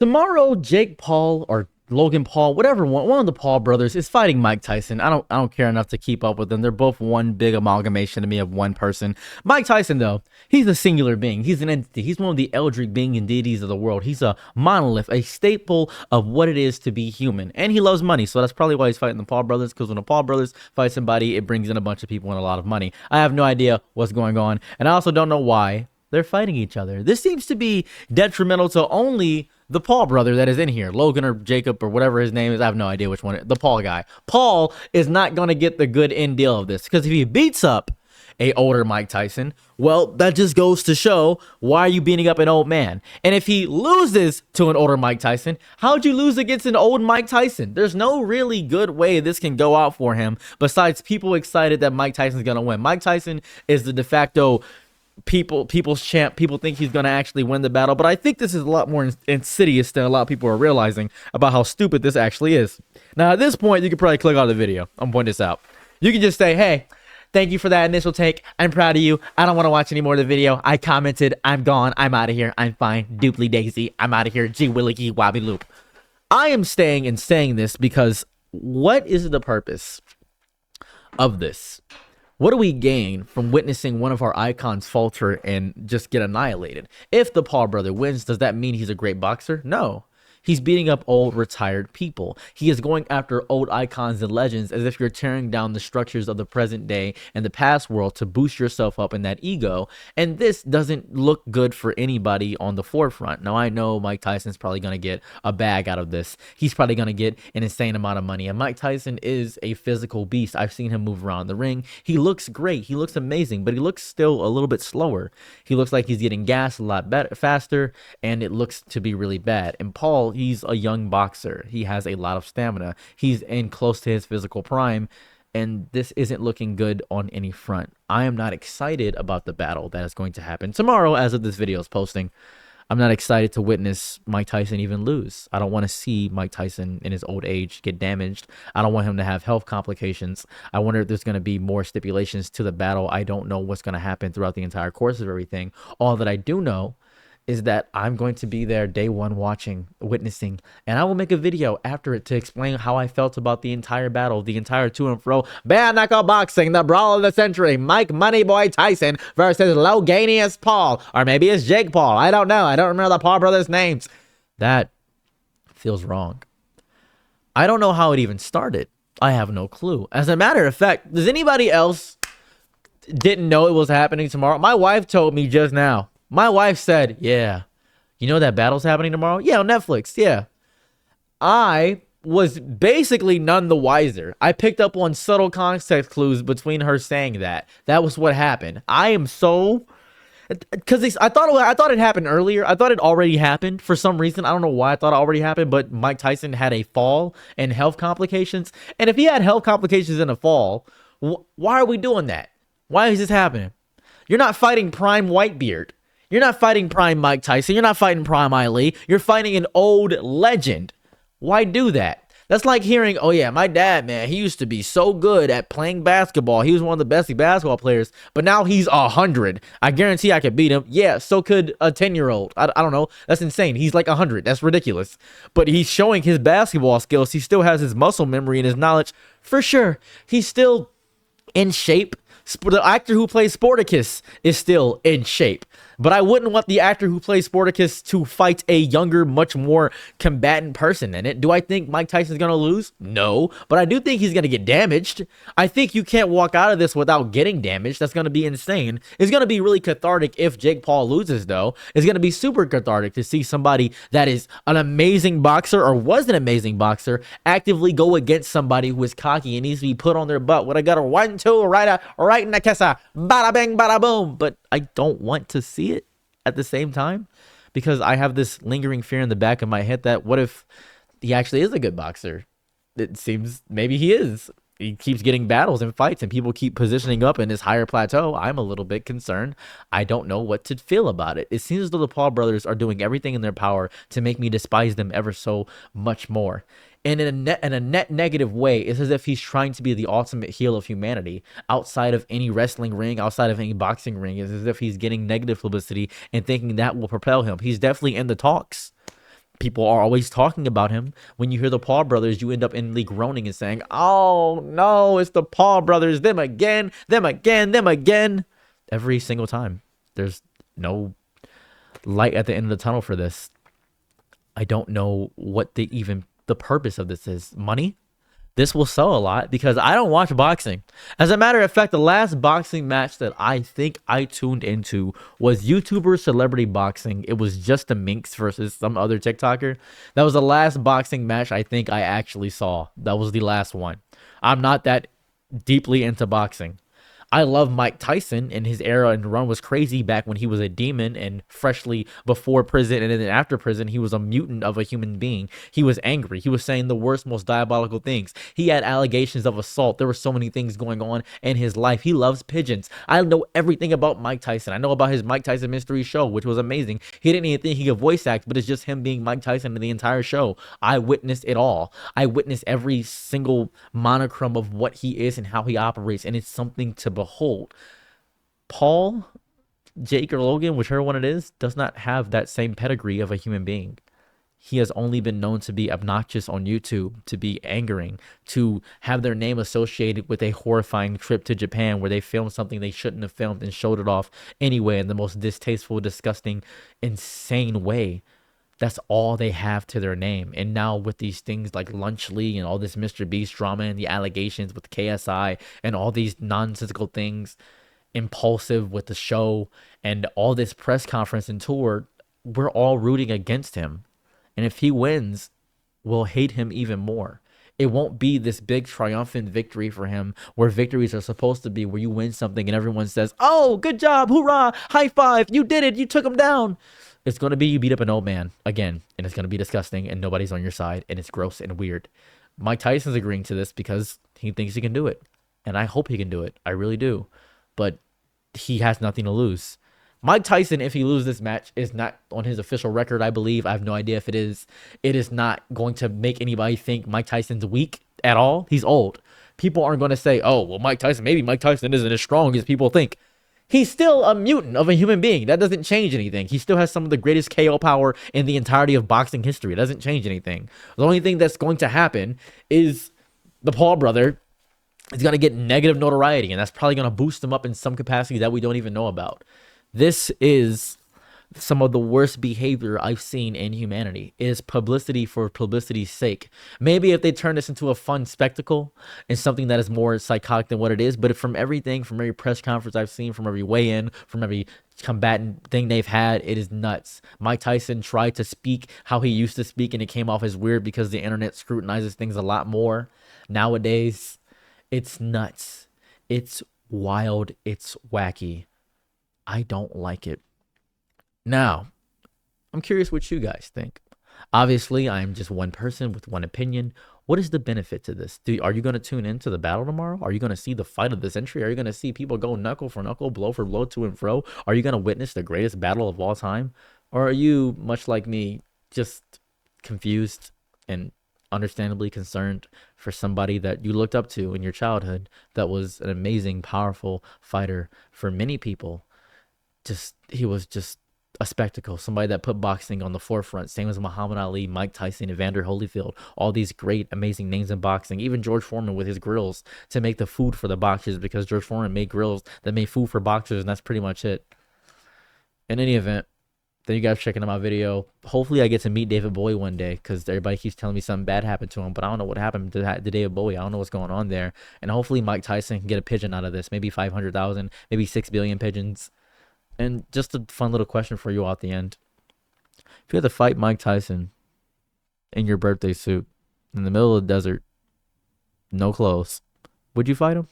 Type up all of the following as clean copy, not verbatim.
Tomorrow, Jake Paul or Logan Paul, whatever one of the Paul brothers is fighting Mike Tyson. I don't care enough to keep up with them. They're both one big amalgamation to me of one person. Mike Tyson, though, he's a singular being. He's an entity. He's one of the eldritch being and deities of the world. He's a monolith, a staple of what it is to be human. And he loves money, so that's probably why he's fighting the Paul brothers. Because when the Paul brothers fight somebody, it brings in a bunch of people and a lot of money. I have no idea what's going on, and I also don't know why they're fighting each other. This seems to be detrimental to only the Paul brother that is in here, Logan or Jacob or whatever his name is. I have no idea which one. The Paul guy. Paul is not going to get the good end deal of this because if he beats up a older Mike Tyson, well, that just goes to show why are you beating up an old man? And if he loses to an older Mike Tyson, how'd you lose against an old Mike Tyson? There's no really good way this can go out for him besides people excited that Mike Tyson's going to win. Mike Tyson is the de facto people's champ. People think he's going to actually win the battle, but I think this is a lot more insidious than a lot of people are realizing about how stupid this actually is. Now at this point you can probably click out of the video. I'm pointing this out. You can just say, hey, thank you for that initial take. I'm proud of you. I don't want to watch any more of the video. I commented. I'm gone. I'm out of here. I'm fine. Dooply daisy. I'm out of here. Gee willy wobby loop. I am staying and saying this because what is the purpose of this? What do we gain from witnessing one of our icons falter and just get annihilated? If the Paul brother wins, does that mean he's a great boxer? No. He's beating up old retired people. He is going after old icons and legends as if you're tearing down the structures of the present day and the past world to boost yourself up in that ego. And this doesn't look good for anybody on the forefront. Now, I know Mike Tyson's probably going to get a bag out of this. He's probably going to get an insane amount of money. And Mike Tyson is a physical beast. I've seen him move around the ring. He looks great. He looks amazing, but he looks still a little bit slower. He looks like he's getting gassed a lot better, faster, and it looks to be really bad. And Paul, he's a young boxer. He has a lot of stamina. He's in close to his physical prime, and this isn't looking good on any front. I am not excited about the battle that is going to happen tomorrow as of this video is posting. I'm not excited to witness Mike Tyson even lose. I don't want to see Mike Tyson in his old age get damaged. I don't want him to have health complications. I wonder if there's going to be more stipulations to the battle. I don't know what's going to happen throughout the entire course of everything. All that I do know is that I'm going to be there day one watching, witnessing, and I will make a video after it to explain how I felt about the entire battle, the entire to and fro. Bare knuckle boxing, the brawl of the century, Mike Moneyboy Tyson versus Loganius Paul, or maybe it's Jake Paul. I don't know. I don't remember the Paul brothers' names. That feels wrong. I don't know how it even started. I have no clue. As a matter of fact, does anybody else didn't know it was happening tomorrow? My wife told me just now. My wife said, yeah, you know that battle's happening tomorrow? Yeah, on Netflix, yeah. I was basically none the wiser. I picked up on subtle context clues between her saying that. That was what happened. I am so... Because I thought it happened earlier. I thought it already happened for some reason. I don't know why I thought it already happened, but Mike Tyson had a fall and health complications. And if he had health complications in a fall, why are we doing that? Why is this happening? You're not fighting Prime Whitebeard. You're not fighting Prime Mike Tyson. You're not fighting Prime Ali. You're fighting an old legend. Why do that? That's like hearing, oh yeah, my dad, man, he used to be so good at playing basketball. He was one of the best basketball players, but now he's 100. I guarantee I could beat him. Yeah, so could a 10-year-old. I don't know. That's insane. He's like 100. That's ridiculous. But he's showing his basketball skills. He still has his muscle memory and his knowledge. For sure. He's still in shape. The actor who plays Sportacus is still in shape. But I wouldn't want the actor who plays Sportacus to fight a younger, much more combatant person in it. Do I think Mike Tyson's going to lose? No. But I do think he's going to get damaged. I think you can't walk out of this without getting damaged. That's going to be insane. It's going to be really cathartic if Jake Paul loses, though. It's going to be super cathartic to see somebody that is an amazing boxer or was an amazing boxer actively go against somebody who is cocky and needs to be put on their butt. What I got a 1-2 right in the kessa. Bada bang, bada boom. But I don't want to see it at the same time because I have this lingering fear in the back of my head that what if he actually is a good boxer? It seems maybe he is. He keeps getting battles and fights and people keep positioning up in this higher plateau. I'm a little bit concerned. I don't know what to feel about it. It seems as though the Paul brothers are doing everything in their power to make me despise them ever so much more. And in a net negative way, it's as if he's trying to be the ultimate heel of humanity outside of any wrestling ring, outside of any boxing ring. It's as if he's getting negative publicity and thinking that will propel him. He's definitely in the talks. People are always talking about him. When you hear the Paul brothers, you end up inly groaning and saying, "Oh no, it's the Paul brothers, them again, them again, them again." Every single time. There's no light at the end of the tunnel for this. I don't know what the purpose of this is. Money? This will sell a lot because I don't watch boxing. As a matter of fact, the last boxing match that I think I tuned into was YouTuber Celebrity Boxing. It was just a Minx versus some other TikToker. That was the last boxing match I think I actually saw. That was the last one. I'm not that deeply into boxing. I love Mike Tyson, and his era and run was crazy back when he was a demon and freshly before prison and then after prison, he was a mutant of a human being. He was angry. He was saying the worst, most diabolical things. He had allegations of assault. There were so many things going on in his life. He loves pigeons. I know everything about Mike Tyson. I know about his Mike Tyson Mystery Show, which was amazing. He didn't even think he could voice act, but it's just him being Mike Tyson in the entire show. I witnessed it all. I witnessed every single monochrome of what he is and how he operates, and it's something to behold. Paul, Jake, or Logan, whichever one it is, does not have that same pedigree of a human being. He has only been known to be obnoxious on YouTube, to be angering, to have their name associated with a horrifying trip to Japan where they filmed something they shouldn't have filmed and showed it off anyway in the most distasteful, disgusting, insane way. That's all they have to their name. And now with these things like Lunch Lee and all this Mr. Beast drama and the allegations with KSI and all these nonsensical things, impulsive with the show and all this press conference and tour, we're all rooting against him. And if he wins, we'll hate him even more. It won't be this big triumphant victory for him where victories are supposed to be, where you win something and everyone says, "Oh, good job, hoorah, high five, you did it, you took him down." It's going to be you beat up an old man again, and it's going to be disgusting, and nobody's on your side, and it's gross and weird. Mike Tyson's agreeing to this because he thinks he can do it, and I hope he can do it. I really do. But he has nothing to lose. Mike Tyson, if he loses this match, is not on his official record, I believe. I have no idea if it is. It is not going to make anybody think Mike Tyson's weak at all. He's old. People aren't going to say, "Oh, well, maybe Mike Tyson isn't as strong as people think." He's still a mutant of a human being. That doesn't change anything. He still has some of the greatest KO power in the entirety of boxing history. It doesn't change anything. The only thing that's going to happen is the Paul brother is going to get negative notoriety, and that's probably going to boost him up in some capacity that we don't even know about. This is some of the worst behavior I've seen in humanity. It is publicity for publicity's sake. Maybe if they turn this into a fun spectacle and something that is more psychotic than what it is, but from everything, from every press conference I've seen, from every weigh-in, from every combatant thing they've had, it is nuts. Mike Tyson tried to speak how he used to speak, and it came off as weird because the internet scrutinizes things a lot more nowadays. It's nuts. It's wild. It's wacky. I don't like it. Now, I'm curious what you guys think. Obviously, I'm just one person with one opinion. What is the benefit to this? Are you going to tune into the battle tomorrow? Are you going to see the fight of the century? Are you going to see people go knuckle for knuckle, blow for blow, to and fro? Are you going to witness the greatest battle of all time? Or are you, much like me, just confused and understandably concerned for somebody that you looked up to in your childhood that was an amazing, powerful fighter for many people? He was just a spectacle, somebody that put boxing on the forefront, same as Muhammad Ali, Mike Tyson, Evander Holyfield, all these great, amazing names in boxing. Even George Foreman with his grills to make the food for the boxers, because George Foreman made grills that made food for boxers, and that's pretty much it. In any event, thank you guys for checking out my video. Hopefully I get to meet David Bowie one day, because everybody keeps telling me something bad happened to him, but I don't know what happened to David Bowie. I don't know what's going on there. And hopefully Mike Tyson can get a pigeon out of this, maybe 500,000, maybe 6 billion pigeons. And just a fun little question for you all at the end. If you had to fight Mike Tyson in your birthday suit in the middle of the desert, no clothes, would you fight him?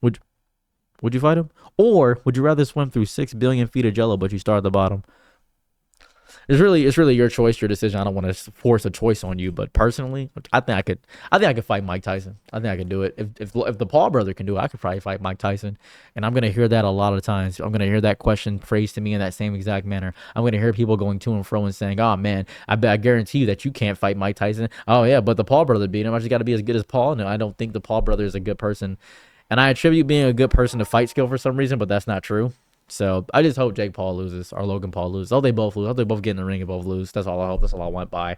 Would you fight him? Or would you rather swim through 6 billion feet of jello, but you start at the bottom? It's really your choice, your decision. I don't want to force a choice on you, but personally, I think I could fight Mike Tyson. I think I could do it. If the Paul brother can do it, I could probably fight Mike Tyson. And I'm gonna hear that a lot of times. I'm gonna hear that question phrased to me in that same exact manner. I'm gonna hear people going to and fro and saying, "Oh man, I guarantee you that you can't fight Mike Tyson." Oh yeah, but the Paul brother beat him. I just got to be as good as Paul. No, I don't think the Paul brother is a good person. And I attribute being a good person to fight skill for some reason, but that's not true. So I just hope Jake Paul loses or Logan Paul loses. Oh, they both lose. Oh, they both get in the ring and both lose. That's all I hope. That's all I want by.